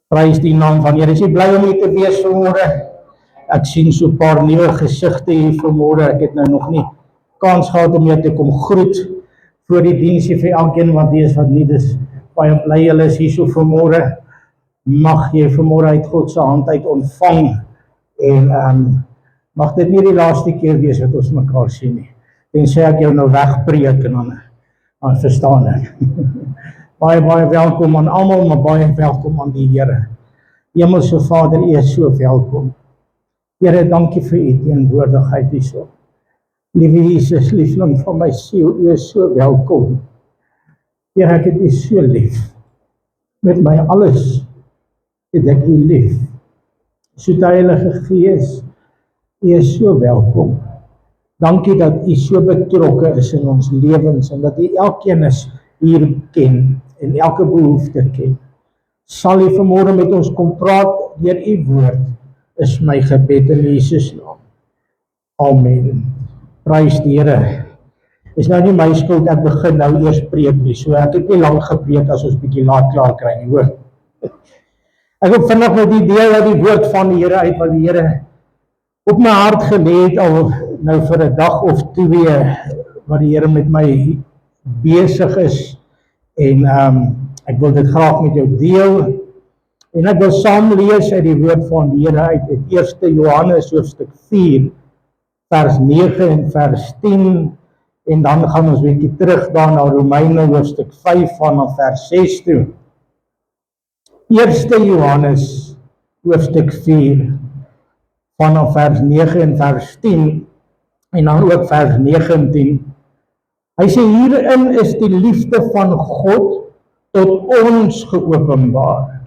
Prys die naam van Here. Is jy bly om hier te wees vanmôre? Ek sien so 'n paar nuwe gesigte hier vanmôre. Ek het nou nog nie kans gehad om jou te kom groet voor die diensie vir elkeen wat weet wat nie. Dis baie bly julle is hier so vanmôre. Mag jy vanmôre uit God se hand uit ontvang en mag dit nie die laaste keer wees wat ons mekaar sien nie. Tensy ek jou nou wegpreek en dan verstaan ek. Baie welkom aan almal, maar baie welkom aan die Here. Hemelse Vader, U is so welkom. Here, dankie vir U teenwoordigheid hierso. Liewe Jesus, liefling van my siel, U is so welkom. Here, ek het U so lief. Met my alles het ek U lief. Soet Heilige Gees, U is so welkom. Dankie dat U so betrokke is in ons lewens en dat U elkeen is hier ken en elke behoefte ken. Sal U vanmôre met ons kom praat deur U woord, is my gebed in Jesus naam. Amen. Prys die Here. Is nou nie my skuld, ek begin nou eers preek nie, so ek het nie lank gepreek as ons bietjie laat klaar kry nie, hoor. Ek wil vinnig met die deel uit die woord van die Here uit, wat die Here op my hart gelê het al nou vir 'n dag of 2, wat die Here met my besig is, en ek wil dit graag met jou deel, en ek wil saam lees uit die woord van die Here uit 1 Johannes hoofstuk 4, vers 9 en vers 10, en dan gaan ons bietjie terug daar na Romeine hoofstuk 5 vanaf vers 6 toe. 1 Johannes hoofstuk 4, vanaf vers 9 en vers 10, en dan ook vers 19. Hy sê, hierin is die liefde van God tot ons geopenbaar,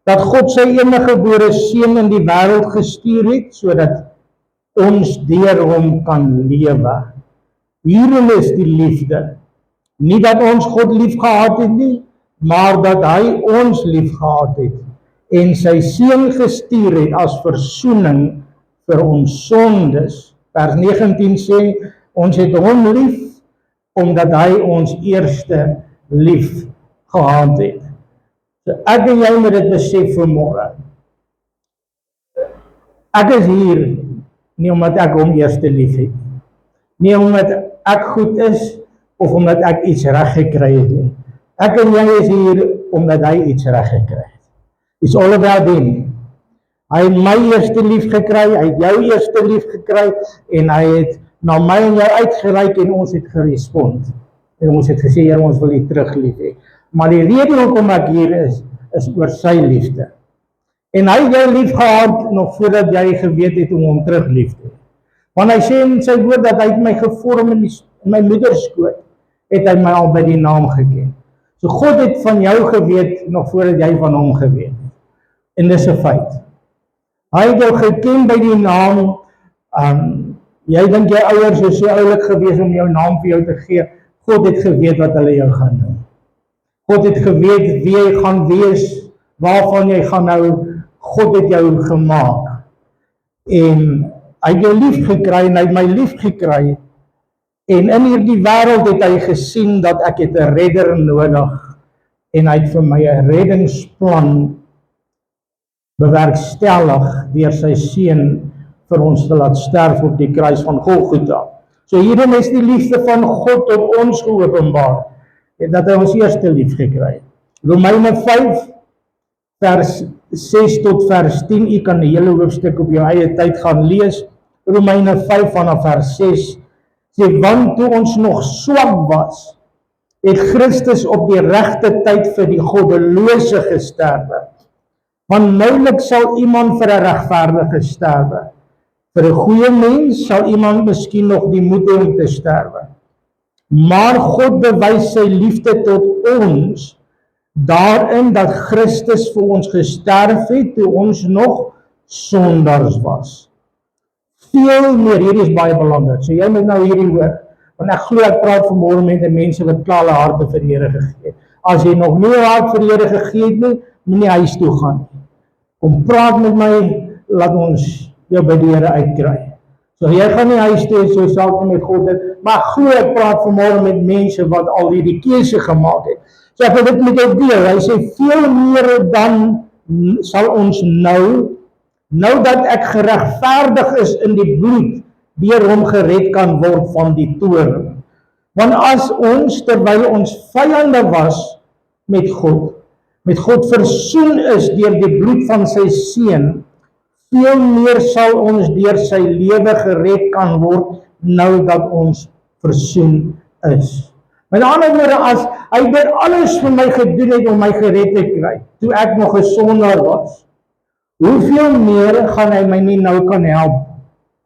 dat God sy eniggebore seun in die wêreld gestuur het, sodat ons deur hom kan lewe. Hierin is die liefde, nie dat ons God lief gehad het nie, maar dat hy ons lief gehad het, en sy seun gestuur het as versoening vir ons sondes. Vers 19 sê, ons het hom lief, omdat hy ons eerste lief gehad het. So ek en jy moet dit besef vanmôre. Ek is hier, nie omdat ek hom eerste lief het, nie omdat ek goed is, of omdat ek iets reg gekry het nie. Ek en jy is hier, omdat hy iets reg gekry het. It's all about him. Hy het my eerste lief gekry, hy het jou eerste lief gekry, en hy het na my en jou uitgereik, en ons het gerespond. En ons het gesê, Here, ons wil U terug lief hê. Maar die rede hoekom ek hier is oor sy liefde. En hy het jou lief gehad, nog voordat jy geweet het om hom terug lief te hê. Want hy sê in sy woord, dat hy het my gevorm in my moederskoot, het hy my al by die naam geken. So God het van jou geweet, nog voordat jy van hom geweet het. En dis 'n feit. Hy het jou geken by die naam, jy dink jou ouers is so oulik gewees om jou naam vir jou te gee. God het geweet wat hulle jou gaan noem. God het geweet wie jy gaan wees, waarvan jy gaan hou. God het jou gemaak. En hy het jou lief gekry, en hy het my lief gekry. En in hierdie wêreld het hy gesien dat ek het 'n redder nodig. En hy het vir my 'n reddingsplan bewerkstellig deur sy seun vir ons te laat sterf op die kruis van Golgotha. So hierin is die liefde van God tot ons geopenbaar, en dat hy ons eerste lief gekry het. Romeine 5, vers 6 tot vers 10, u kan die hele hoofstuk op jou eie tyd gaan lees. Romeine 5 vanaf vers 6, sê, want toe ons nog swak was, het Christus op die regte tyd vir die goddelose gesterwe. Want nouliks sal iemand vir 'n regverdige sterwe. Vir 'n goeie mens sal iemand miskien nog die moed hê om te sterwe. Maar God bewys sy liefde tot ons daarin dat Christus vir ons gesterf het toe ons nog sondaars was. Veel meer, hierdie is baie belangrik. So jy moet nou hierdie hoor, want ek glo ek praat vanmôre met die mense wat klaar hulle harte vir die Here gegee het. As jy nog nie 'n hart vir die Here gegee het nie, moenie huis toe gaan nie. Kom praat met my, laat ons jou by die Here uitkry. So jy gaan nie huis toe, so saak nie met God het, maar glo ek praat vanmôre met mense wat al hierdie keuse gemaak het. So ek wil dit met jou deel, hy sê veel meer dan sal ons nou dat ek geregverdig is in die bloed, deur hom gered kan word van die toorn. Want as ons, terwyl ons vyande was met God versoen is deur die bloed van sy seun, veel meer sal ons deur sy lewe gered kan word, nou dat ons versoen is. Met ander woorde, as hy dit alles vir my gedoen het om my gered te kry, toe ek nog 'n sondaar was, hoeveel meer gaan hy my nie nou kan help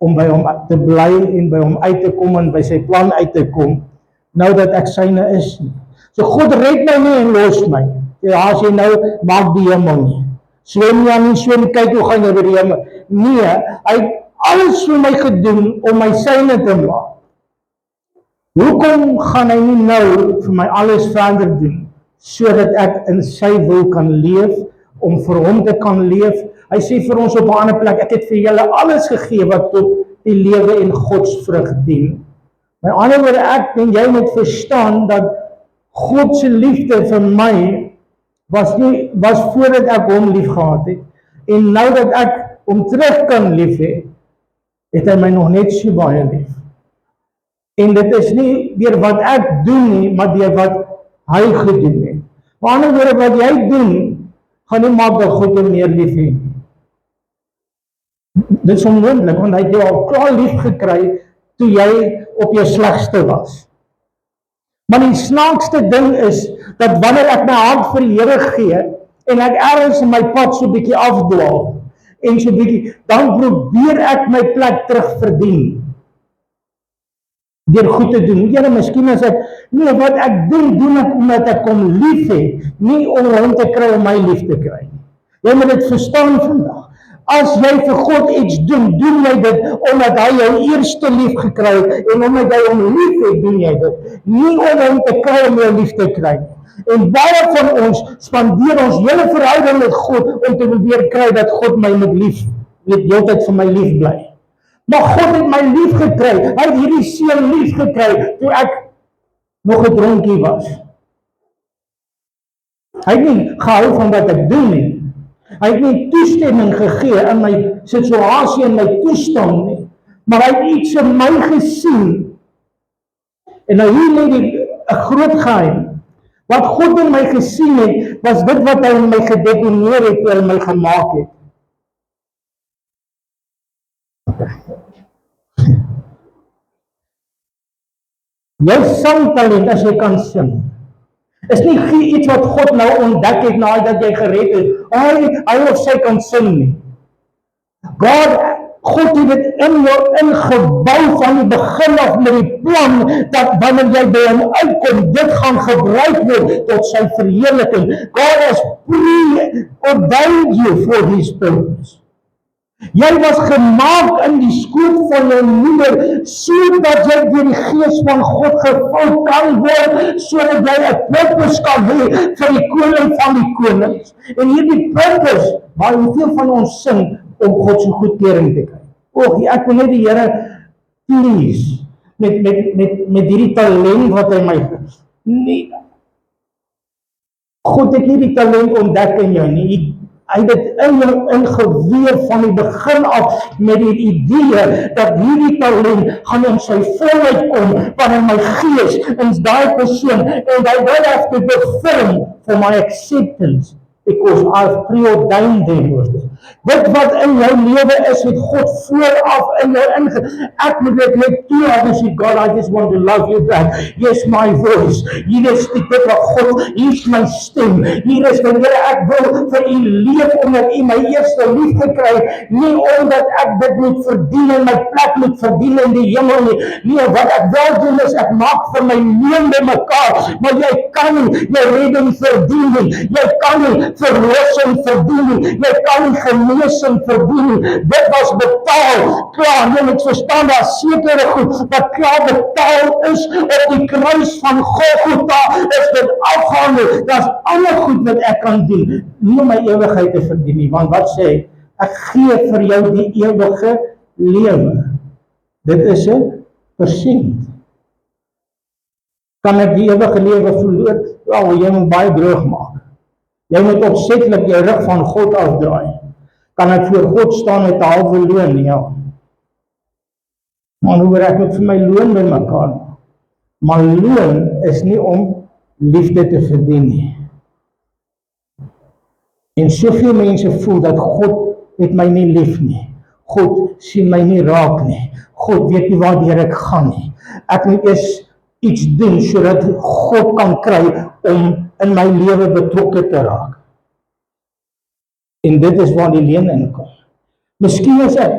om by hom te bly en by hom uit te kom en by sy plan uit te kom, nou dat ek syne is nie. So God red my nie en los my. Ja, as jy nou maak die hemel nie. Swem jy nie, swem, kyk hoe gaan jy by die hemel. Nee, hy het alles vir my gedoen om my syne te maak. Hoekom gaan hy nie nou vir my alles verder doen, sodat ek in sy wil kan leef, om vir hom te kan leef? Hy sê vir ons op 'n ander plek, ek het vir julle alles gegee wat tot die lewe en godsvrug dien. Met ander woorde, ek en jy moet verstaan dat God se liefde vir my was voordat ek hom lief gehad het, en nou dat ek hom terug kan lief hê, het hy my nog net so baie lief. En dit is nie deur wat ek doen nie, maar deur wat hy gedoen het. Met ander woorde, wat jy doen, gaan nie maak dat God jou meer lief hê. Dit is onmoontlik, want hy het jou al klaar lief gekry toe jy op jou slegste was. Maar die snaakste ding is, dat wanneer ek my hart vir die Here gee, en ek ergens in my pad so bietjie afdwaal, en so bietjie, dan probeer ek my plek terug verdien. Deur goed te doen. Julle, miskien as ek, nee, wat ek doen ek omdat ek hom lief het, nie om hom te kry om my lief te kry. Jy moet dit verstaan vandag. As jy vir God iets doen jy dit omdat hy jou eerste lief gekry het, en omdat jy hom lief het, doen jy dit. Nie om hom te kry om jou lief te kry. En baie van ons spandeer ons hele verhouding met God om te probeer kry dat God my moet heeltyd vir my lief bly. Maar God het my lief gekry. Hy het hierdie seun lief gekry toe ek nog 'n dronkie was. Hy het nie gehou van wat ek doen nie. Hy het nie toestemming gegee in my situasie en my toestand nie. Maar hy het iets in my gesien. En nou hier lê 'n groot geheim. Wat God in my gesien het, was dit wat hy in my gedeponeer het toe hy my gemaak het. Jou sangtalent, as jy kan sing, is nie iets wat God nou ontdek het nadat jy gered is. Hy of sy kan sing nie. God het dit in jou ingebou van die begin af met die plan, dat wanneer jy by hom uitkom, dit gaan gebruik word tot sy verheerliking. God has pre-ordained you for his purpose. Jy was gemaak in die skoot van jou moeder, sodat jy deur die gees van God gevul kan word, sodat jy 'n purpose kan hê vir die koning van die konings. En hierdie purpose, waar hoeveel van ons sing om God se goedkeuring te kry. Ek wil net die Here please met hierdie talent wat hy my nee. God het hierdie talent ontdek in jou nie. Hy het dit in jou ingeweef van die begin af met die idee dat hierdie talent gaan in sy volheid kom wanneer my gees in daai persoon, and I don't have to be firm for my acceptance because I've preordained them. Dit wat in jou lewe is, het God vooraf in jou ek moet dit toe, as God, I just want to love you back. Here's my voice. Hier is die dit wat God, hier is my stem. Hier is die Here, ek wil vir u leef omdat u my eerste lief gekry, nie omdat ek dit moet verdien en my plek moet verdien in die hemel nie. Nee, wat ek wel doen is, ek maak vir my leende mekaar, maar jy kan nie jou redding verdien nie. Jy kan nie verlossing verdien nie. Jy kan nie genesing verdien nie. Dit was betaal, klaar. Jy moet verstaan, daar sekere goed wat klaar betaal is op die kruis van Golgotha, is dit afgehandel. Dat is alle goed wat ek kan doen, nie om my ewigheid te verdien nie, want wat sê hy? Ek gee vir jou die ewige lewe. Dit is 'n persent. Kan ek die ewige lewe verloor? Wel, jy moet baie droog maak. Jy moet opsetlik jou rug van God afdraai. Kan ek voor God staan met 'n halwe loon? Ja. Maar hoe ek moet vir my loon bymekaar maak. Maar loon is nie om liefde te verdien nie. En soveel mense voel dat God het my nie lief nie. God sien my nie raak nie. God weet nie waartoe ek gaan nie. Ek moet eers iets doen sodat God kan kry om in my lewe betrokke te raak. En dit is waar die leuen inkom. Miskien as ek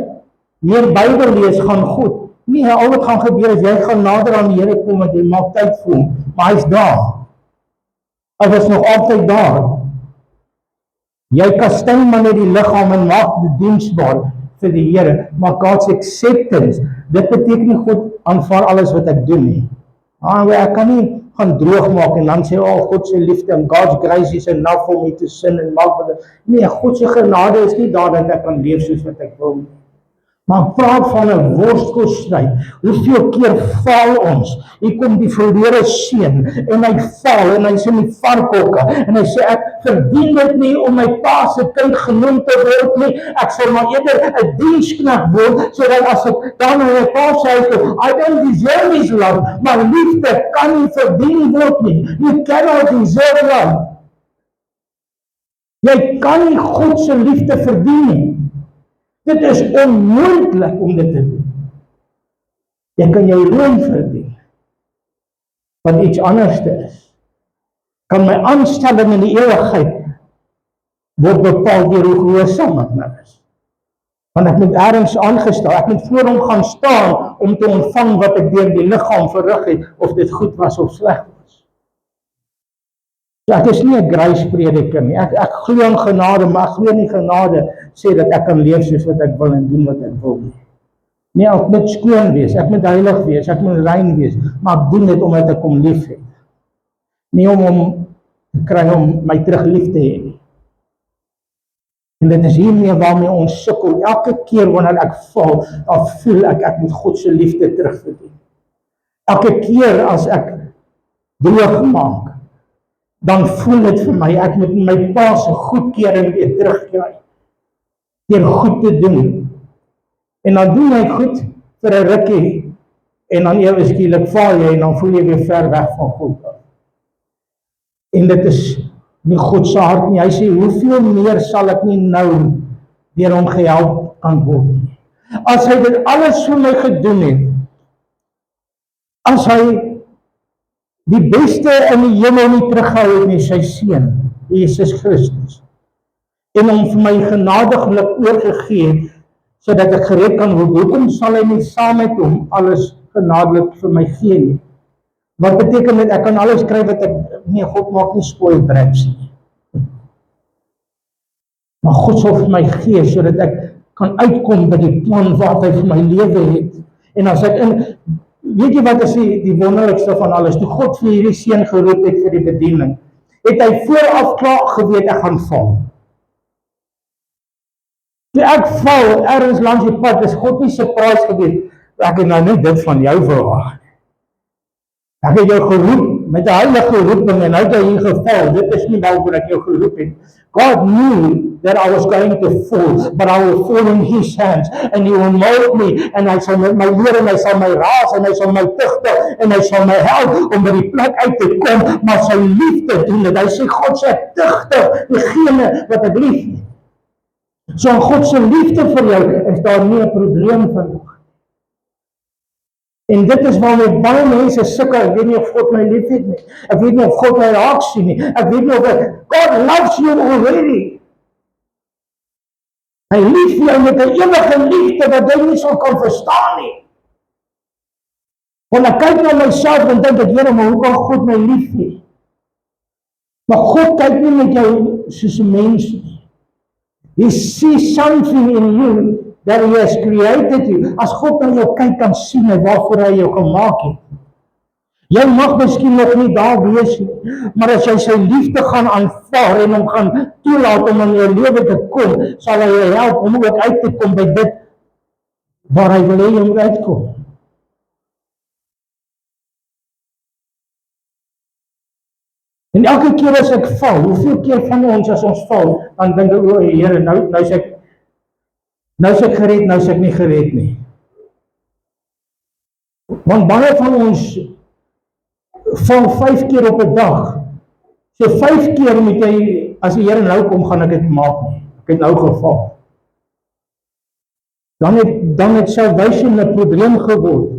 meer Bybel lees, gaan God. Nee, al wat gaan gebeur is jy gaan nader aan die Here kom en jy maak tyd vir hom, maar hy's daar. Hy was nog altyd daar. Jy kastyn maar net die liggaam en maak dit diensbaar vir die Here, maar God's acceptance, dit beteken nie God aanvaar alles wat ek doen nie. Ek kan nie gaan droog maak en dan sê, God se liefde en God's grace is enough for me to sin en maak wat. Nee, God se genade is nie daar dat ek kan leef soos wat ek wil nie. Maar praat van 'n worstelstryd. Hoeveel keer val ons? Hier kom die verlore seun en hy val en hy's in die varkhokke en hy sê ek verdien dit nie om my pa se kind genoem te word nie. Ek sal maar eerder 'n diensknegt word sodat as ek dan na my pa sê, I don't deserve his love. Maar liefde kan nie verdien word nie. You cannot deserve love. Jy kan nie God se liefde verdien nie. Dit is onmoontlik om dit te doen. Jy kan jou loon verdien, wat iets anders is. Kan my aanstelling in die ewigheid word bepaal deur hoe gehoorsaam ek nou is. Want ek moet ergens aangestel, ek moet voor hom gaan staan om te ontvang wat ek deur die liggaam verrig het, of dit goed was of sleg was. So ek is nie 'n grace prediker nie. Ek glo in genade, maar ek glo nie genade sê dat ek kan leef soos wat ek wil en doen wat ek wil nie. Nee, ek moet skoon wees, ek moet heilig wees, ek moet rein wees, maar ek doen dit omdat ek hom lief het. Nie om hom te kry om my terug lief te hê nie. En dit is hiermee waarmee ons sukkel. Elke keer wanneer ek val, dan voel ek moet God se liefde terugverdien. Elke keer as ek droog maak, dan voel dit vir my, ek moet my pa se goedkeuring weer terugkry. Deur goed te doen. En dan doen hy goed vir 'n rukkie, en dan ewe skielik val jy, en dan voel jy weer ver weg van God af. En dit is nie God se hart nie. Hy sê, hoeveel meer sal ek nie nou deur hom gehelp kan word nie. As hy dit alles vir my gedoen het, as hy die beste in die hemel nie teruggehou het nie, sy seun, Jesus Christus, en hom vir my genadiglik oorgegee het, sodat ek gered kan word, hoekom sal hy nie saam met hom alles genadelik vir my gee nie? Wat beteken dit, ek kan alles kry wat ek, nee, God maak nie spoiled brats nie. Maar God sal vir my gee, sodat ek kan uitkom by die plan wat hy vir my lewe het. En as ek weet jy wat is die wonderlikste van alles, toe God vir hierdie seun geroep het vir die bediening, het hy vooraf klaar geweet ek gaan val. Toe ek val, ergens langs die pad, is God nie surprise gewees, ek het nou net dit van jou verwag. Ek het jou geroep, met 'n heilige roeping, en nou het jy hier geval, dit is nie waarvoor ek jou geroep het. God knew that I was going to fall, but I will fall in His hands, and He will mold me, en hy sal my leer, en hy sal my raas, en hy sal my tugtig, en hy sal my help om by die plek uit te kom, maar sy liefde doen dit. Hy sê, God sê tugtig diegene wat ek lief het. So in God se liefde vir jou, is daar nie 'n probleem van nog. En dit is waarmee baie mense sukkel. Ek weet nie of God my lief het nie. Ek weet nie of God my raak sien nie. Ek weet nie of God loves you already. Hy lief jou met 'n ewige liefde wat jy nie sal kan verstaan nie. Want ek kyk na myself en dink ek, Here, maar hoe kan God my lief hê? Maar God kyk nie met jou soos 'n mens nie. He sees something in you that He has created you. As God na jou kyk, kan sien hy waarvoor hy jou gemaak het. Jy mag miskien nog nie daar wees nie, maar as jy sy liefde gaan aanvaar en hom gaan toelaat om in jou lewe te kom, sal hy jou help om ook uit te kom by dit waar hy wil hê jy moet uitkom. En elke keer as ek val, hoeveel keer van ons as ons val, dan dink ek, o Here, nou is ek gered, nou is ek nie gered nie. Want baie van ons val 5 keer op 'n dag. So 5 keer moet jy, as die Here nou kom, gaan ek dit maak nie. Ek het nou geval. Dan het salvation 'n probleem geword.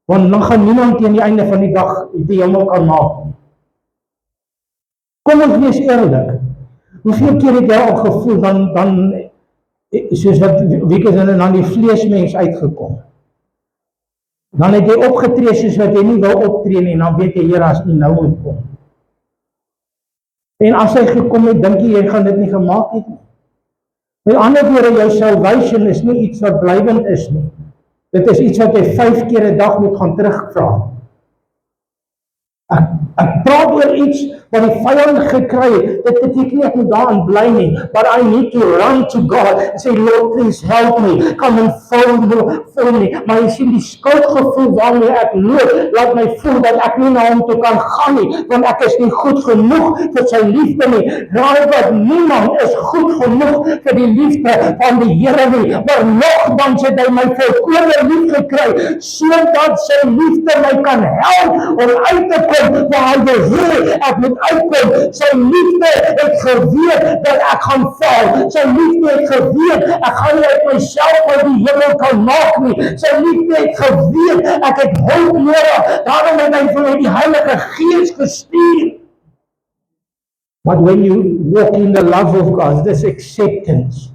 Want dan gaan niemand teen die einde van die dag die hemel kan maak nie. Kom ons wees eerlik. Hoeveel keer het jy al gevoel, dan soos wat Wieke dan die vleesmens uitgekom. Dan het jy opgetree soos wat jy nie wil optree nie, en dan weet jy, Here, as U nou moet kom. En as hy gekom het, dink jy gaan dit nie gemaak het nie. Met ander woorde, jou salvation is nie iets wat blywend is nie. Dit is iets wat jy 5 keer 'n dag moet gaan terugvra. Ek praat oor iets wat die vyand gekry het. Dit beteken nie ek moet daarin bly nie, but I need to run to God and say, Lord, please help me. Come and follow me. Maar jy sien die skuldgevoel waarmee ek loop, laat my voel dat ek nie na hom toe kan gaan nie, want ek is nie goed genoeg vir sy liefde nie. Raai wat, niemand is goed genoeg vir die liefde van die Here nie, maar nogtans het hy my volkome lief gekry, sodat sy liefde my kan help om uit te kom waar hy wil hê ek moet uitkom. Sy liefde het geweet dat ek gaan val. Sy liefde het geweet ek gaan nie uit myself uit die hemel kan maak nie. Sy liefde het geweet ek het hulp nodig. Daarom het hy vir my die Heilige Gees gestuur. But when you walk in the love of God, this acceptance,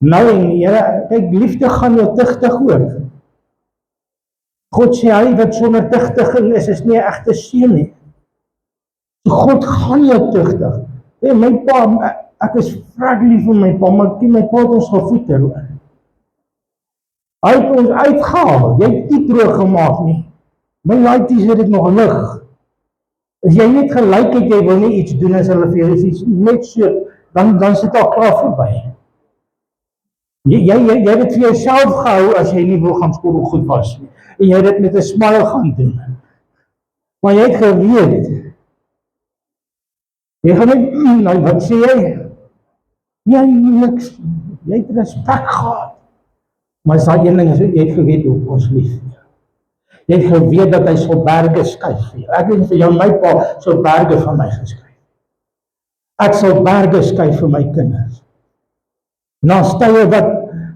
knowing, Here, kyk, liefde gaan jou tigtig oor. God sê, hy wat sonder tigtiging is nie 'n egte seun nie. So God gaan jou tigtig. Hey, my pa, ek is vrek lief vir my pa, maar my pa het ons gevoeter hoor. Hy het ons uitgehaal, jy het nie droog gemaak nie. My laities het dit nog lig. As jy net gelyk het, jy wil nie iets doen as hulle vir jou iets net so, dan sit al klaar verby. Jy het dit vir jouself gehou as jy nie wil gaan skool goed was nie. En jy het dit met 'n smile gaan doen. Maar jy het geweet. Jy gaan net, nou wat sê jy? Jy niks, jy het respek gehad. Maar as daai een ding is, jy het geweet hoe ons lief. Jy het geweet dat hy sal berge skuif vir jou. Ek weet vir jou, my pa sal berge van my geskuif. Ek sal berge skuif vir my kinders. Na stye wat,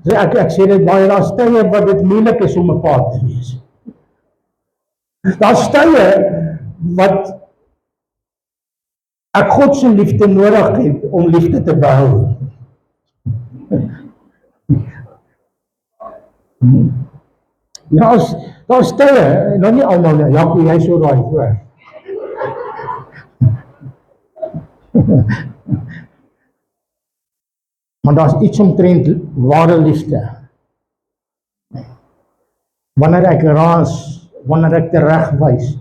ek sê dit baie, daar stye wat dit moeilik is om 'n pa te wees. Daar stye wat ek God se liefde nodig het om liefde te behou. Ja, daar stye, nou nie almal nie, Jakie, jy so raai voor. Maar daar's iets omtrent ware liefde. Wanneer ek raas, wanneer ek teregwys,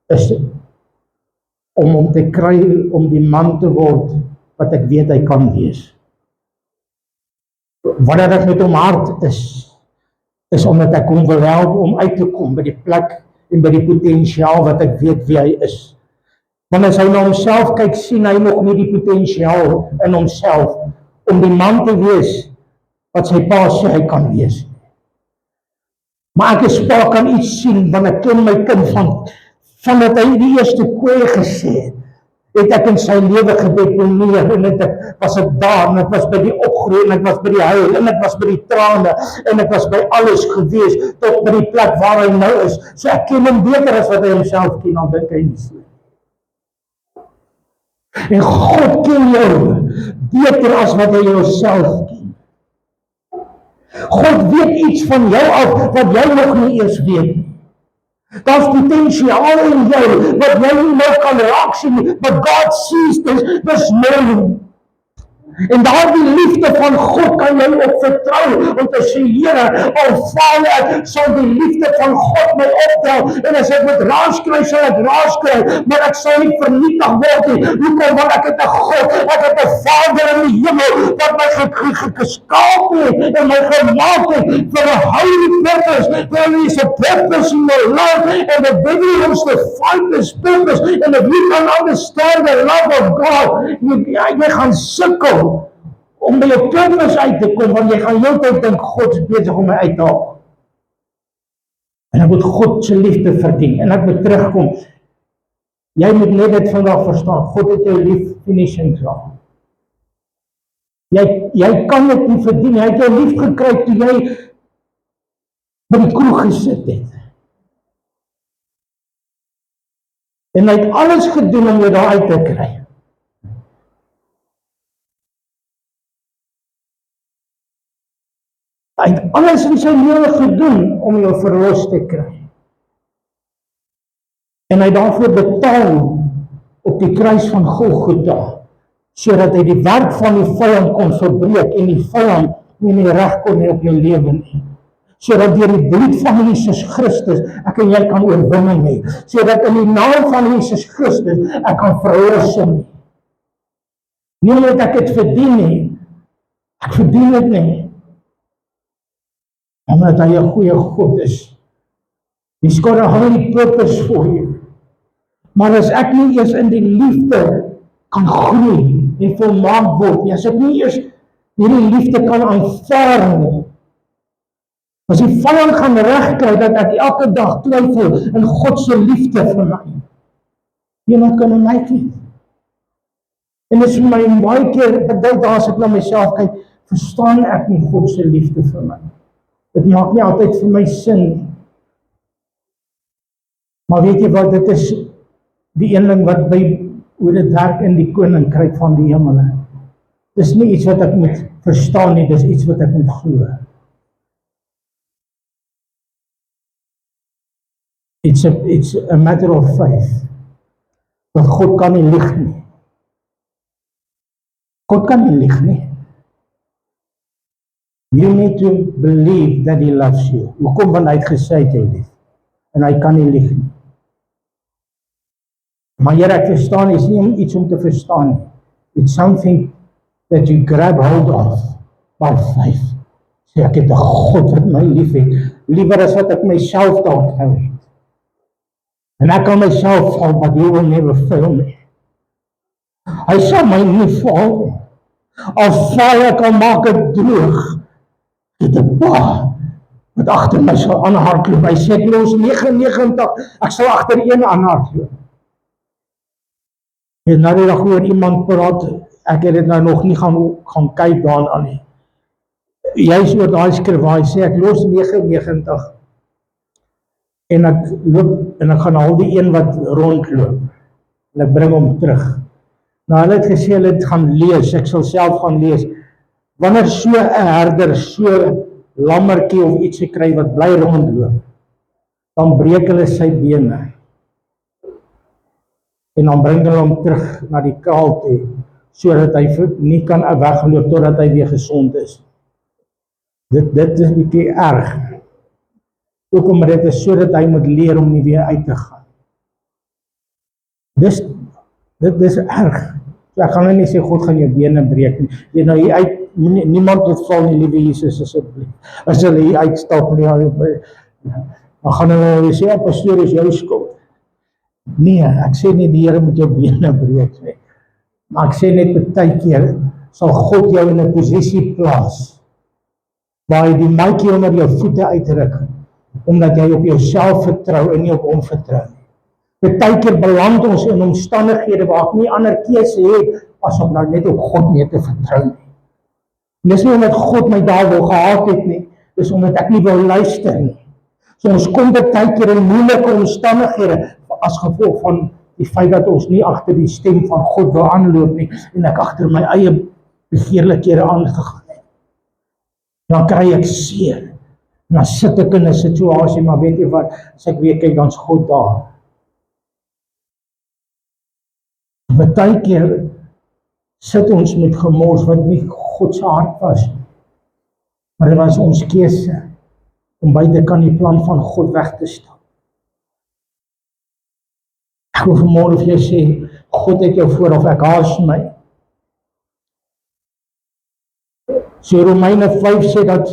is om hom te kry, om die man te word wat ek weet hy kan wees. Wanneer ek met hom hard is omdat ek hom wil help om uit te kom by die plek en by die potensiaal wat ek weet wie hy is. Want as hy na homself kyk, sien hy nog nie die potensiaal in homself om die man te wees wat sy pa sê hy kan wees. Maar ek as pa kan iets sien, want ek ken my kind vandat hy die eerste koeie gesê het ek in sy lewe gedeponeer, en ek was ek daar, en ek was by die opgroei, en ek was by die huil, en ek was by die trane, en ek was by alles gewees, tot by die plek waar hy nou is. So ek ken hom beter as wat hy homself ken, al dink hy nie so. En God ken jou beter as wat hy jouself ken. God weet iets van jou af wat jy nog nie eers weet nie. Daar's potensiaal in jou wat jy nie nou kan raak sien nie, but God sees this morning. En daardie liefde van God kan jy op vertrou om te sê, Here, al faal ek, sal die liefde van God my optel, en as ek moet raas kry, sal ek raas kry, maar ek sal nie vernietig word nie. Hoekom? Want ek het 'n God, ek het 'n Vader in die hemel wat my geskaap het en my gemaak het vir 'n holy purpose. There is a purpose in your life and the devil wants to fight this purpose. And if you can understand the love of God, jy gaan sukkel om by jou purpose uit te kom, want jy gaan heeltyd dink God is besig om my uit te haal. En ek moet God se liefde verdien en ek moet terugkom. Jy moet net dit vandag verstaan. God het jou lief, finish en klaar. Jy kan dit nie verdien. Hy het jou lief gekry toe jy by die kroeg gesit het. En hy het alles gedoen om jou daar uit te kry. Hy het alles in sy lewe gedoen om jou verlos te kry. En hy daarvoor betaal op die kruis van Golgotha, sodat hy die werk van die vyand kon verbreek en die vyand nie meer reg kon hê op jou lewe nie. Sodat deur die bloed van Jesus Christus ek en jy kan oorwinning hê. Sodat in die naam van Jesus Christus ek kan verlossing hê. Nie omdat ek dit verdien nie. Ek verdien dit nie. Omdat hy 'n goeie God is. He's got a holy purpose for you. Maar as ek nie eers in die liefde kan groei en volmaak word nie, as ek nie eers hierdie liefde kan aanvaar nie, as die vyand gaan regkry dat ek elke dag twyfel in God se liefde vir my, you're not gonna make it. En dit is vir my baie keer, baie dae as ek na myself kyk, verstaan ek nie God se liefde vir my. Dit maak nie altyd vir my sin nie. Maar weet jy wat, dit is die een ding wat by hoe dit werk in die koninkryk van die hemele. Dis nie iets wat ek moet verstaan nie, dis iets wat ek moet glo. It's a matter of faith. Want God kan nie lieg nie. God kan nie lieg nie. You need to believe that he loves you. Hoekom? Want hy het gesê hy het jou lief. En hy kan nie lieg nie. Maar Here, ek verstaan, is nie iets om te verstaan nie. It's something that you grab hold of by faith. Sê ek het 'n God wat my lief het, liewer as wat ek myself dalk hou het. En ek kan myself val, but he will never fail me. Hy sal my nie val. As vuur kan maak het droog, het 'n pa wat agter my sal aanhardloop. Hy sê ek los 99, ek sal agter een aanhardloop. En nou die dag hoor iemand praat, ek het dit nou nog nie gaan kyk daaraan nie. Juist oor daai skrif waar hy sê ek los 99 en ek loop en ek gaan al die een wat rondloop en ek bring hom terug. Nou hulle het gesê hulle het gaan lees, ek sal self gaan lees. Wanneer so 'n herder so lammertjie of iets kry wat bly rondloop, dan breek hulle sy bene. En dan bring hulle hom terug na die kraal toe, sodat hy nie kan wegloop totdat hy weer gesond is. Dit is 'n bietjie erg. Ook omdat dit is sodat hy moet leer om nie weer uit te gaan. Dit is erg. So ek gaan nie sê God gaan jou bene breek nie. Jy nou hier uit, niemand moet val nie, liewe Jesus asseblief. As hulle hier uitstap nie, dan gaan hulle sê, pastoor, is jou skuld. Nee, ek sê nie die Here moet jou bene breek nie. Maar ek sê net baie keer sal God jou in 'n posisie plaas waar hy die matjie onder jou voete uitruk, omdat jy op jouself vertrou en nie op hom vertrou nie. Baie keer beland ons in omstandighede waar ek nie ander keuse het as om nou net op God mee te vertrou nie. Dis nie omdat God my daar wil gehad het nie, dis omdat ek nie wil luister nie. So ons kom baie keer in moeilike omstandighede as gevolg van die feit dat ons nie agter die stem van God wil aanloop nie en ek agter my eie begeerlikhede aangegaan het. Dan kry ek seer. Dan sit ek in 'n situasie, maar weet jy wat, as ek weer kyk, dan's God daar. Baie keer sit ons met gemors wat nie God se hart was nie. Maar dit was ons keuse om buite kan die plan van God weg te stap. Ek wil vanmôre vir jou sê, God het jou vooraf, ek haas my. So Romeine 5 sê dat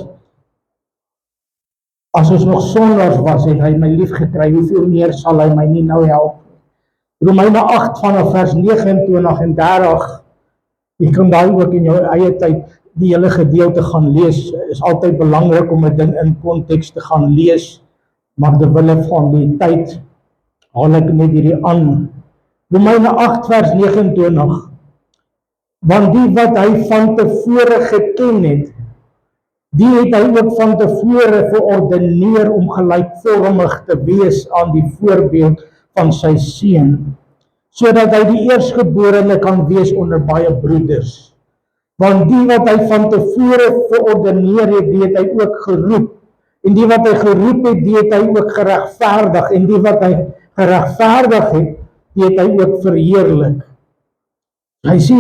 as ons nog sondaars was, het hy my lief gekry, hoeveel meer sal hy my nie nou help? Romeine 8 vanaf vers 29 en 30, jy kan daai ook in jou eie tyd die hele gedeelte gaan lees. Is altyd belangrik om 'n ding in konteks te gaan lees, maar terwille van die tyd haal ek net hierdie aan. Romeine 8 vers 29, want die wat hy van tevore geken het, die het hy ook van tevore verordeneer om gelykvormig te wees aan die voorbeeld van sy seun, sodat hy die eerstgeborene kan wees onder baie broeders. Want die wat hy van tevore verordeneer het, die het hy ook geroep. En die wat hy geroep het, die het hy ook geregverdig. En die wat hy geregverdig het, die het hy ook verheerlik. Hy sê,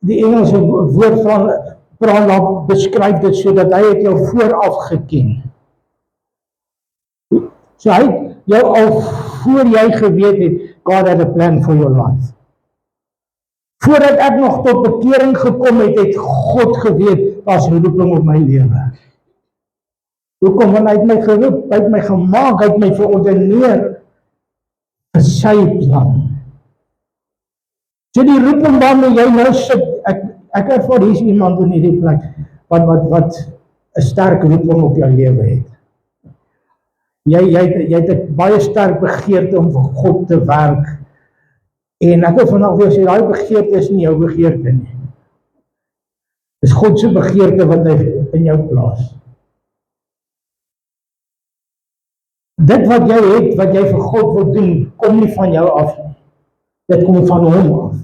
die Engelse woord van Praat beskryf dit sodat hy het jou vooraf geken. So hy het jou al voor jy geweet het, God had a plan for your life. Voordat ek nog tot bekering gekom het, het God geweet, daar's 'n roeping op my lewe. Hoekom? Want hy het my geroep, hy het my gemaak, hy het my verordeneer vir sy plan. So die roeping waarmee jy nou sit, ek ervaar hier is iemand in hierdie plek, wat 'n sterk roeping op jou lewe het. Jy het 'n baie sterk begeerte om vir God te werk. En ek wil vandag weer sê, daai begeerte is nie jou begeerte nie. Dis God se begeerte wat hy in jou plaas. Dit wat jy het, wat jy vir God wil doen, kom nie van jou af nie. Dit kom van hom af.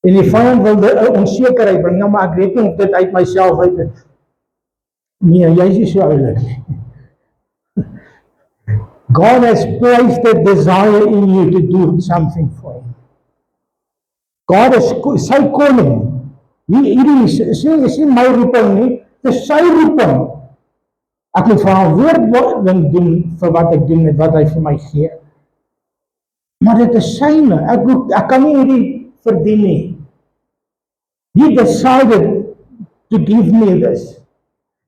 En die vyand wil 'n onsekerheid bring, nou maar ek weet nie of dit uit myself uit is. Nee, jy is nie so oulik. God has placed a desire in you to do something for him. God is sy koning. Hierdie is nie my roeping nie, dis sy roeping. Ek moet verantwoordelik doen vir wat ek doen met wat hy vir my gee. Maar dit is syne. Ek kan nie hierdie verdien nie. He decided to give me this.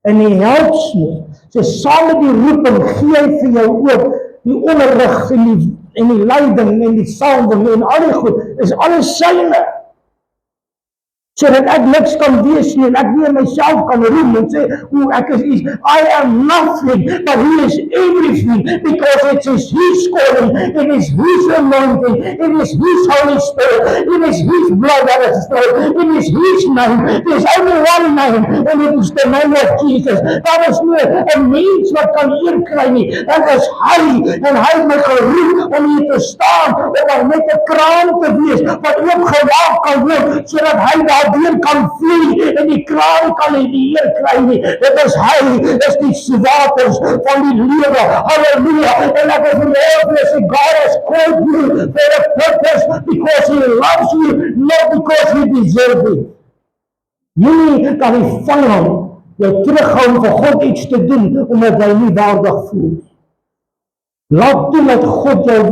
And he helps me. So saam met die roeping gee hy vir jou ook die onderrig en die leiding en die salwing en al die goed, is alles syne. Sodat ek niks kan wees nie en ek nie myself kan roem en sê, ek is iets, I am nothing, but he is everything, because it is his calling, it is his anointing, it is his Holy Spirit, it is his blood that is flowed, it is his name, there is only one name, and it is the name of Jesus. Daar is nie 'n mens wat kan eer kry nie, dat is hy, en hy het my geroep om hier te staan, om met 'n kraan te wees, wat oopgemaak kan word, sodat hy daar deur kan vloei en die kraan kan nie die eer kry nie. Dit is hy, is die waters van die lewe. Halleluja. En ek is vanmorgen, God has called you for a purpose, because he loves you, not because he deserves it. Moenie kan die vyand jou terughou om vir God iets te doen, omdat jy nie waardig voel. Laat toe dat God jou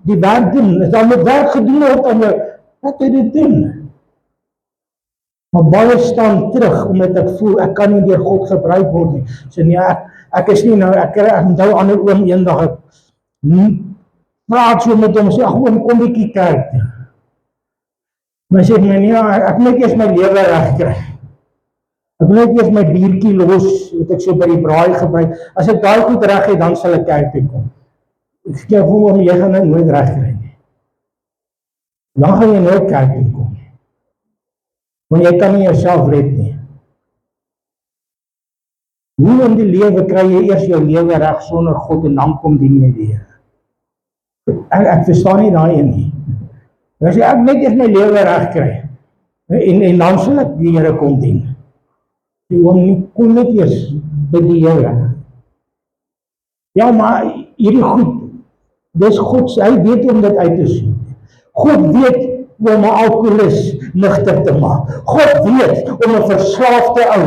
die werk doen. As jy met werk gedoen word aan jou, laat hy dit doen. Maar baie staan terug, omdat ek voel, ek kan nie deur God gebruik word nie. So nee, ek is nie nou, ek onthou ander oom eendag, ek praat so met hom, sê, ag oom, kom bietjie kerk toe. Maar sê my, nee, ek moet eers my lewe reg kry. Ek moet eers my biertjie los, wat ek so by die braai gebruik. As ek daai goed reg het, dan sal ek kerk toe kom. Ek sê, oom, jy gaan dit nooit reg kry nie. Dan gaan jy nooit kerk toe kom. Want jy kan nie jouself red nie. Hoe in die lewe kry jy eers jou lewe reg sonder God en dan kom die Here? Ek verstaan nie daai een nie. As ek net eers my lewe reg kry en dan sal ek die Here kom dien. Die oom nie kom net eers by die Here. Ja, maar hierdie goed, dis God, hy weet om dit uit te sien. God weet om 'n alkoholist nugter te maak. God weet om 'n verslaafde ou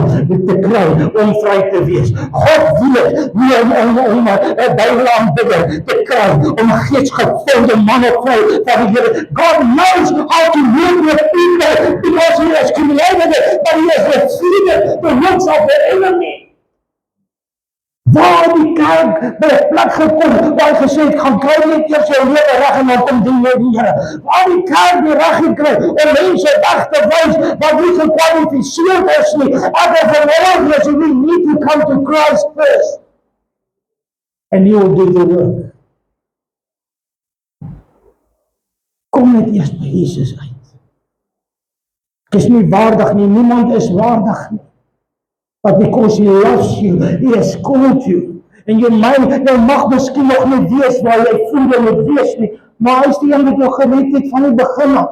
te kry om vry te wees. God weet hoe om 'n Bybelaanbidder te kry om 'n geesgevulde man of vrou van die Here. God knows how to work with people because he has created of the enemy. Waar die kerk by 'n plek gekom, waar hy gesê het, gaan kry net eers jou lewe reg en dan kom dien jy die Here. Waar die kerk die reg gekry om mense weg te wys wat nie gekwalifiseerd is nie. Ek het vanmôre gesê, we need to come to Christ first. And he will do the work. Kom net eers by Jesus uit. Ek is nie waardig nie, niemand is waardig nie. But because he loves you, he has called you. En jy mag miskien nog nie wees waar jy voel jy moet wees nie, maar hy is die een wat jou gered het van die begin af.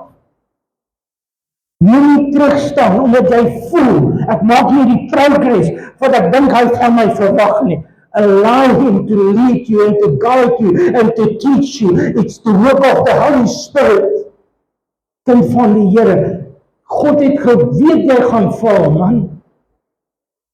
Moenie terugstaan omdat jy voel, ek maak nie die progress, wat ek dink hy van my verwag nie. Allow him to lead you and to guide you and to teach you. It's the work of the Holy Spirit. Kind van die Here. God het geweet jy gaan val, man.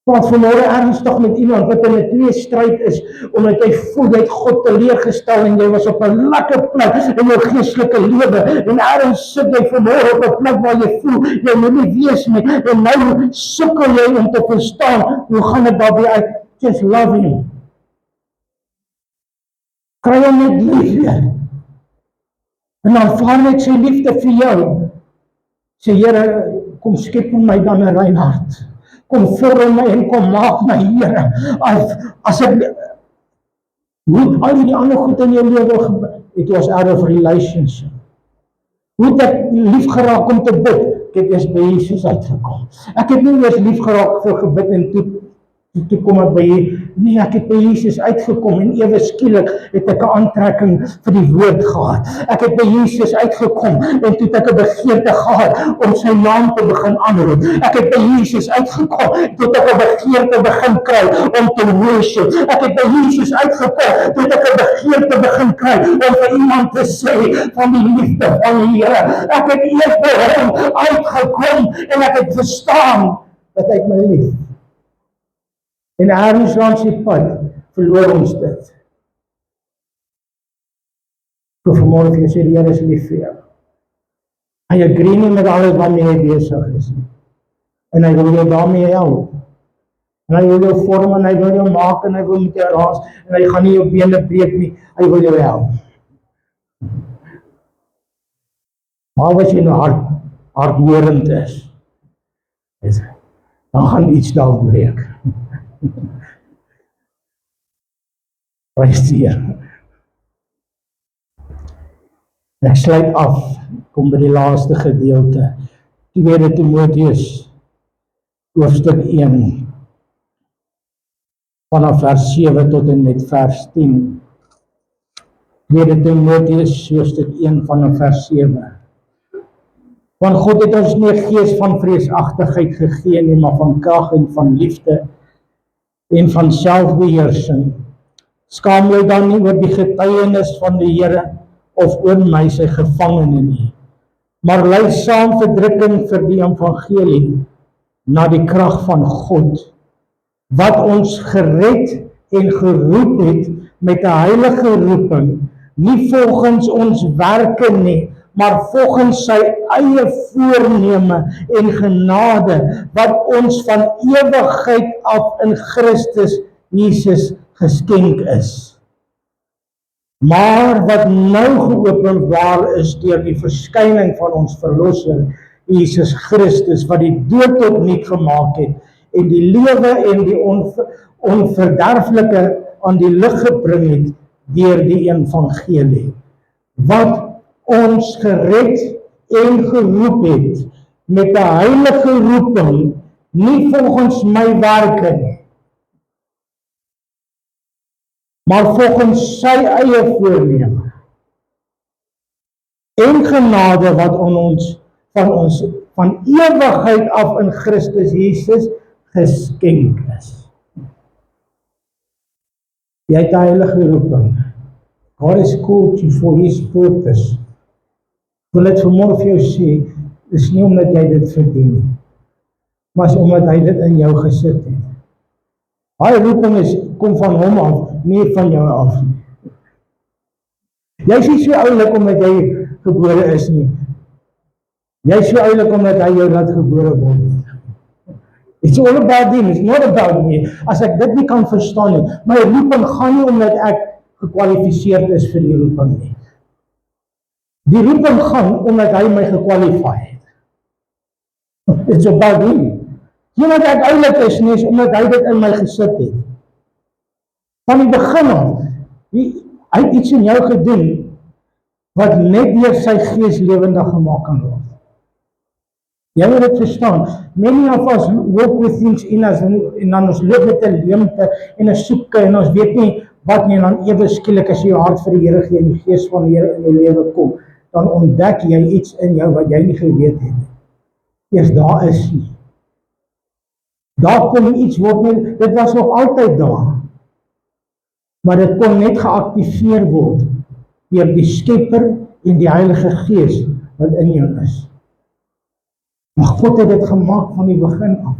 Praat vanmôre ernstig met iemand wat in 'n tweestryd is, omdat jy voel jy het God teleurgestel en jy was op 'n lekker plek in jou geestelike lewe en ergens sit jy vanmôre op 'n plek waar jy voel jy moet nie wees nie en nou sukkel jy om te verstaan hoe gaan dit daarbey uit. Just love him. Kry hom net lief weer. En dan vaar net sy liefde vir jou. Sê Here, kom skep in my dan 'n rein hart. Kom vorm my en kom maak my Here. As ek hoe al die ander goed in jou lewe gebeur, it was out of relationship. Hoe ek lief geraak om te bid, ek het eers by Jesus uitgekom. Ek het nie eers lief geraak vir gebid en toe kom ek by, nee, ek het by Jesus uitgekom en ewe skielik het ek 'n aantrekking vir die woord gehad. Ek het by Jesus uitgekom en toe het ek 'n begeerte gehad om sy naam te begin aanroep. Ek het by Jesus uitgekom en toe het ek 'n begeerte begin kry om te worship. Ek het by Jesus uitgekom, toe het ek 'n begeerte begin kry om vir iemand te sê van die liefde van die Here. Ek het eers by hom uitgekom en ek het verstaan dat hy my lief. En ergens langs die pad verloor ons dit. Ek vanmôre vir jou sê die Here is lief vir jou. Hy agree nie met alles waarmee hy besig is nie. En hy wil jou daarmee help. En hy wil jou vorm en hy wil jou maak en hy wil met jou raas en hy gaan nie jou bene breek nie. Hy wil jou help. Maar as jy nou hardhorend is, dan gaan iets daar breek. Prys die Here. Ek sluit af, kom by die laaste gedeelte. 2 Timoteus, hoofstuk 1, vanaf vers 7 tot en met vers 10. 2 Timoteus, hoofstuk 1, vanaf vers 7. Want God het ons nie 'n gees van vreesagtigheid gegee nie, maar van krag en van liefde en van selfbeheersing. Skaam jou dan nie oor die getuienis van die Here of oor my sy gevangene nie, maar ly saam verdrukking vir die evangelie na die krag van God, wat ons gered en geroep het met 'n heilige roeping, nie volgens ons werke nie, maar volgens sy eie voorneme en genade, wat ons van ewigheid af in Christus Jesus geskenk is. Maar wat nou geopenbaar is deur die verskyning van ons verlosser, Jesus Christus, wat die dood tot niet gemaak het, en die lewe en die onverderflike aan die lig gebring het, deur die evangelie, wat ons gered en geroep het, met 'n heilige roeping, nie volgens my werke nie, maar volgens sy eie voorneme, en genade wat ons van ewigheid af in Christus Jesus geskenk is. Jy het 'n heilige roeping. God has called you for his purpose. Wil dit vanmôre vir jou sê, is nie omdat jy dit verdien nie, maar is omdat hy dit in jou gesit het. Hy roeping kom van hom af, nie van jou af nie. Jy is nie so oulik omdat jy gebore is nie. Jy is so oulik omdat hy jou laat gebore word. It's all about him, it's not about me. As ek dit nie kan verstaan nie, my roeping gaan nie omdat ek gekwalifiseerd is vir die roeping nie. Die roeping gaan omdat hy my gekwalifieer het. It's about him. Nie omdat ek oulik is nie, is omdat hy dit in my gesit het. Van die begin af, hy het iets in jou gedoen, wat net deur sy gees lewendig gemaak kan word. Jy moet dit verstaan. Many of us walk with things in us, en dan ons loop met 'n leemte en 'n soeke, en ons weet nie wat nie, en dan ewe skielik as jy jou hart vir die Here gee en die gees van die Here in jou lewe kom, dan ontdek jy iets in jou wat jy nie geweet het nie. Eers daar is nie. Daar kom iets word nie, dit was nog altyd daar. Maar dit kon net geactiveer word deur die Skepper en die Heilige Gees wat in jou is. Maar God het dit gemaak van die begin af.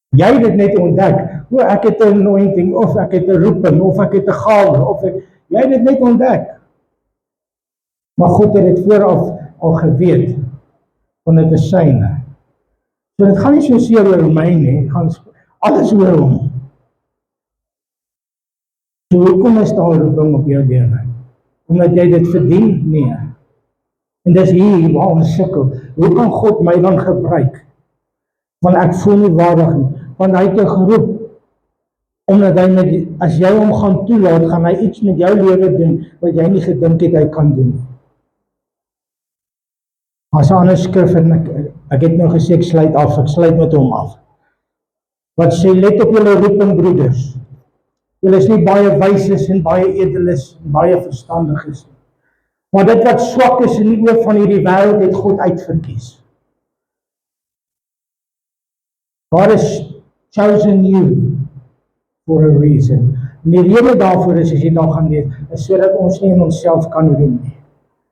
Jy het dit net ontdek, ek het 'n anointing, of ek het 'n roeping, of ek het 'n gawe, jy het dit net ontdek. Maar God het dit vooraf al geweet, want dit is syne. So dit gaan nie so seer oor my nie, dit gaan alles oor hom. So hoekom is daar 'n roeping op jou lewe? Omdat jy dit verdien? Nee. En dis hier waar ons sukkel. Hoe kan God my dan gebruik? Want ek voel nie waardig nie. Want hy het jou geroep. Omdat hy as jy hom gaan toelaat, gaan hy iets met jou lewe doen wat jy nie gedink het hy kan doen. As 'n ander skrif, en ek het nou gesê ek sluit met hom af. Wat sê, let op julle roeping, broeders. Julle is nie baie wyses en baie edeles en baie verstandiges nie. Maar dit wat swak is in die oë van hierdie wêreld het God uitverkies. God has chosen you for a reason. En die rede daarvoor is, as jy daar gaan lees, is sodat ons nie in onsself kan roem nie.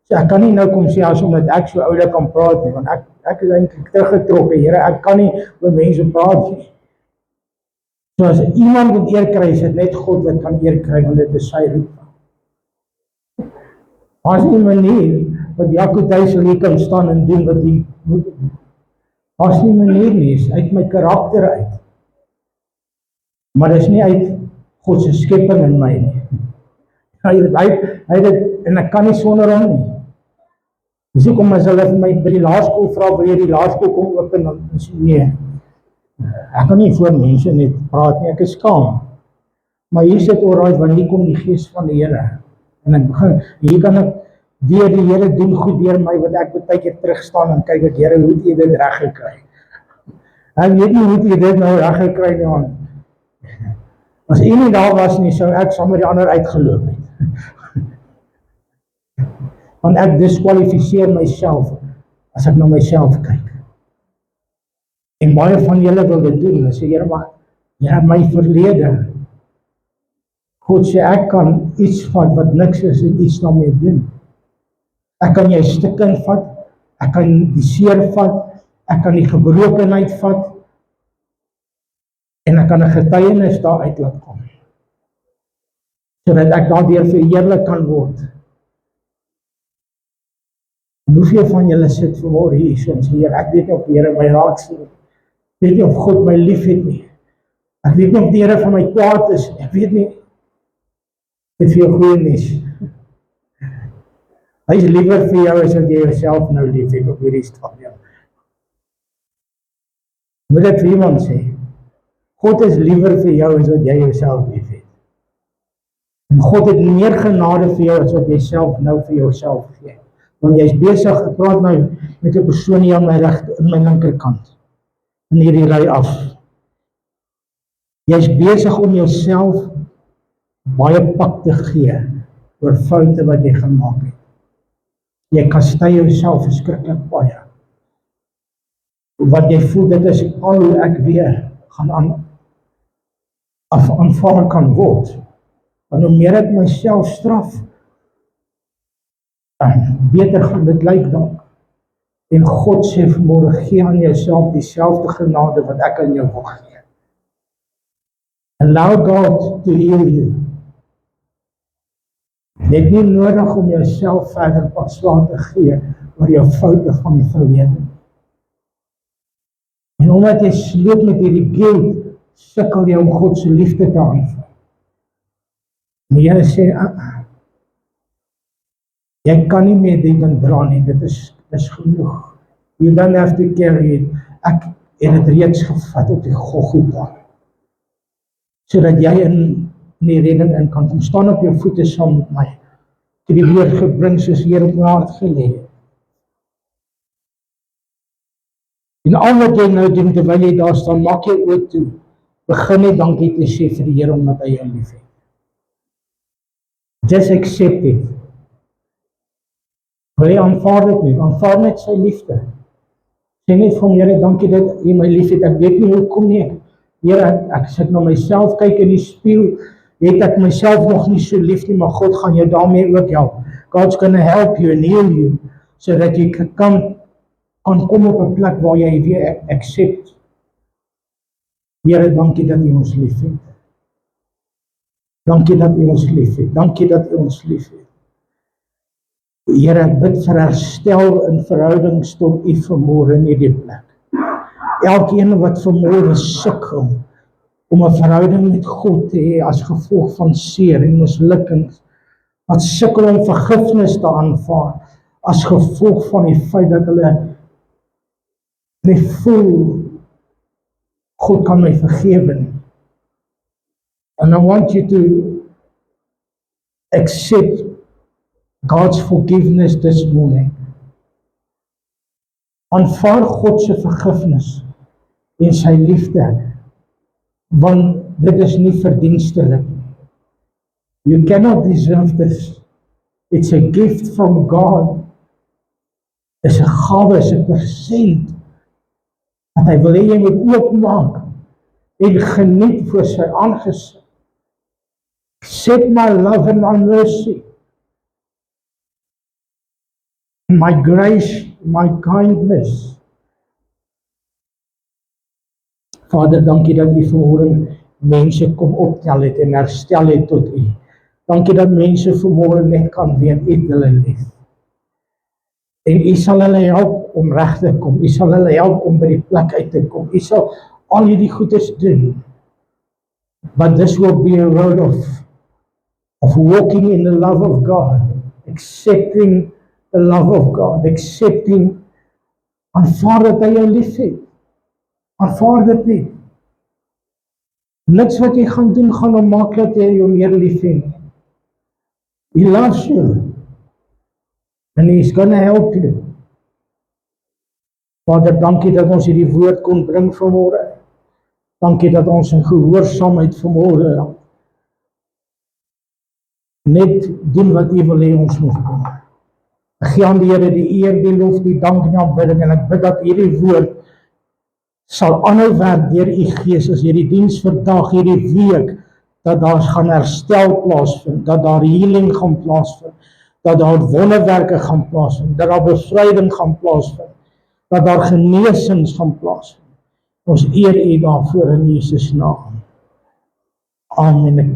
So ek kan nie nou kom sê as omdat ek so oulik kan praat nie, want ek is eintlik teruggetrokke, Here, ek kan nie oor mense praat nie. So as iemand moet eer kry, is dit net God wat kan eer kry, want dit is sy roeping. Daar is nie 'n manier wat Jaco Duisel hier kan staan en doen wat hy moet doen. Daar is nie 'n manier nie, is uit my karakter uit. Maar dit is nie uit God se skepping in my nie. Hy het dit, en ek kan nie sonder hom nie. Dis hoekom as hulle vir my by die laerskool vra, wil jy die laerskool kom open, dan sê nee. Ek kan nie voor mense net praat nie, ek is skaam. Maar hier sit alright, want hier kom die Gees van die Here. En ek begin, hier kan ek deur die Here doen goed deur my, wat ek baie keer terug staan en kyk ek, Here, hoe het jy dit reg gekry? Ek weet nie hoe het jy dit nou reg gekry nie, want as jy nie daar was nie, sou ek saam met die ander uitgeloop het. Want ek diskwalifiseer myself as ek na myself kyk. En baie van julle wil dit doen, en sê, Here, maar my verlede. God sê, ek kan iets vat wat niks is en iets daarmee doen. Ek kan jou stukken vat, ek kan die seer vat, ek kan die gebrokenheid vat, en ek kan 'n getuienis daaruit laat kom. Sodat ek daardeur verheerlik kan word. En hoeveel van julle sit vanmôre hier, so ons Heer, ek weet nie of die Here my raak sien, ek weet nie of God my lief het nie, ek weet nie of die Here van my kwaad is, ek weet nie, dit vir jou goeie nuus. Hy is liever vir jou as wat jy jouself nou lief het op hierdie stadium. Moet ek vir iemand sê, God is liever vir jou as wat jy jouself lief het. En God het meer genade vir jou as wat jy self nou vir jouself gee. Want jy is besig, ek praat nou met 'n persoon hier aan my linkerkant, in hierdie ry af. Jy is besig om jouself baie pak te gee oor foute wat jy gemaak het. Jy kastei jouself verskriklik baie. Wat jy voel, dit is al hoe ek weer gaan aanvaar kan word. Want hoe meer ek myself straf, beter gaan dit lyk dalk. En God sê vanmôre, gee aan jouself dieselfde genade wat ek aan jou wil gee. Allow God to heal you. Jy het nie nodig om jouself verder paslaan te gee oor jou foute van die verlede. En En omdat jy sleep met hierdie guilt, sukkel jy om God se liefde te aanvaar. En die Here sê, jy kan nie meer dit dan dra nie, dit is genoeg. You don't have to carry it. Ek het dit reeds gevat op die Golgotha. Sodat jy in die redding in kan kom. Staan op jou voete saam met my. Ek het die woord gebring soos Here op my hart gelê. En al wat jy nou doen terwyl jy daar staan, maak jy oop toe. Begin net dankie te sê vir die Here omdat hy jou liefhet. Just accept it. Wil jy aanvaar dit nie? Aanvaar net sy liefde. Sê net vir hom, Here, dankie dat jy my liefhet. Ek weet nie hoekom nie. Here, ek sit na myself kyk in die spieël. Het ek myself nog nie so lief nie, maar God gaan jou daarmee ook help. God's gonna help you and heal you, sodat jy kan kom op 'n plek waar jy weer accept. Here, dankie dat U ons liefhet. Dankie dat U ons liefhet. Dankie dat U ons liefhet. Here, ek bid vir herstel in verhoudings tot U vanmôre in hierdie plek. Elkeen wat vanmôre sukkel om 'n verhouding met God te hê as gevolg van seer en mislukkings, wat sukkel om vergifnis te aanvaar as gevolg van die feit dat hulle nie voel God kan my vergewe nie. And I want you to accept God's forgiveness this morning. Aanvaar God se vergifnis en sy liefde, want dit is nie verdienstelik nie. You cannot deserve this. It's a gift from God. It's 'n gawe, is 'n persent wat hy wil hê jy moet oopmaak en geniet voor sy aangesig. Accept my love and my mercy, my grace, my kindness. Vader, dankie dat U vanmôre mense kom optel het en herstel het tot U. Dankie dat mense vanmôre net kan weet U het hulle lief. En U sal hulle help om reg te kom. U sal hulle help om by die plek uit te kom. U sal al hierdie goedes doen. But this will be a road of walking in the love of God, accepting the love of God, accepting, aanvaar dat hy jou lief het. Aanvaar dit nie. Niks wat jy gaan doen gaan hom maak dat hy jou meer lief het. He loves you. And He's gonna help you. Vader, dankie dat ons hierdie woord kon bring vanmôre. Dankie dat ons in gehoorsaamheid vanmôre net doen wat U wil hê ons moet doen. Ek gee aan die Here die eer, die lof, die dank en aanbidding, en ek bid dat hierdie woord sal aanhou werk deur U Gees as hierdie diens vandag, hierdie week, dat daar gaan herstel plaasvind, dat daar healing gaan plaasvind, dat daar wonderwerke gaan plaasvind, dat daar bevryding gaan plaasvind, dat daar genesings gaan plaasvind. Ons eer U daarvoor in Jesus naam. Amen.